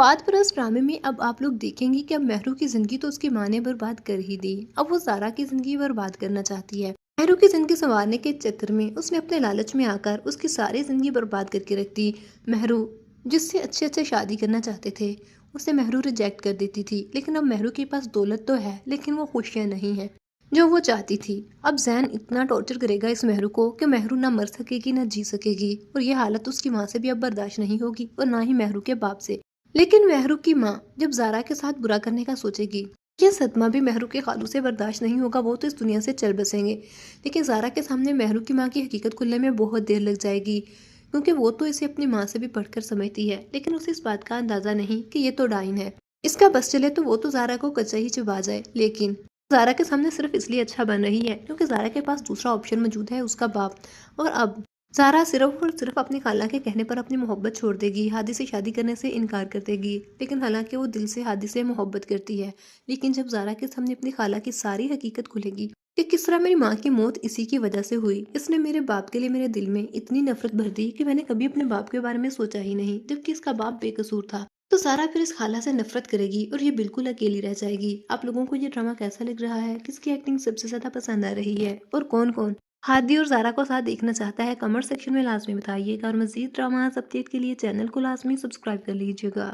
फात परस्त ड्रामे में अब आप लोग देखेंगे कि अब महरू की जिंदगी तो उसकी माँ ने बर्बाद कर ही दी। अब वो ज़ारा की जिंदगी बर्बाद करना चाहती है। महरू की जिंदगी संवारने के चक्कर में उसने अपने लालच में आकर उसकी सारी जिंदगी बर्बाद करके रख दी। महरू जिससे अच्छे अच्छे शादी करना चाहते थे उसे महरू रिजेक्ट कर देती थी। लेकिन अब महरू के पास दौलत तो है लेकिन वो खुशियाँ नहीं है जो वो चाहती थी। अब जैन इतना टॉर्चर करेगा इस महरू को कि महरू ना मर सकेगी ना जी सकेगी, और ये हालत उसकी माँ से भी अब बर्दाश्त नहीं होगी और ना ही महरू के बाप से। लेकिन महरू की माँ जब ज़ारा के साथ बुरा करने का सोचेगी, ये सदमा भी महरू के खालू से बर्दाश्त नहीं होगा। वो तो इस दुनिया से चल बसेंगे, लेकिन ज़ारा के सामने महरू की माँ की हकीकत खुलने में बहुत देर लग जाएगी, क्योंकि वो तो इसे अपनी माँ से भी बढ़कर समझती है। लेकिन उसे इस बात का अंदाज़ा नहीं कि ये तो डाइन है, इसका बस चले तो वो तो ज़ारा को कच्चा ही चबा जाए। लेकिन ज़ारा के सामने सिर्फ इसलिए अच्छा बन रही है क्योंकि ज़ारा के पास दूसरा ऑप्शन मौजूद है, उसका बाप। और अब ज़ारा सिर्फ और सिर्फ अपनी खाला के कहने पर अपनी मोहब्बत छोड़ देगी, हादी से शादी करने से इनकार कर देगी। लेकिन हालांकि वो दिल से हादी से मोहब्बत करती है। लेकिन जब ज़ारा के सामने अपनी खाला की सारी हकीकत खुलेगी कि किस तरह मेरी माँ की मौत इसी की वजह से हुई, इसने मेरे बाप के लिए मेरे दिल में इतनी नफरत भर दी कि मैंने कभी अपने बाप के बारे में सोचा ही नहीं, जबकि इसका बाप बेकसूर था। तो ज़ारा फिर इस खाला से नफरत करेगी और ये बिल्कुल अकेली रह जाएगी। आप लोगों को ये ड्रामा कैसा लग रहा है, किसकी एक्टिंग सबसे ज्यादा पसंद आ रही है और कौन कौन हादी और ज़ारा को साथ देखना चाहता है, कमेंट सेक्शन में लाजमी बताइएगा। और मज़ीद ड्रामा अपडेट के लिए चैनल को लाजमी सब्सक्राइब कर लीजिएगा।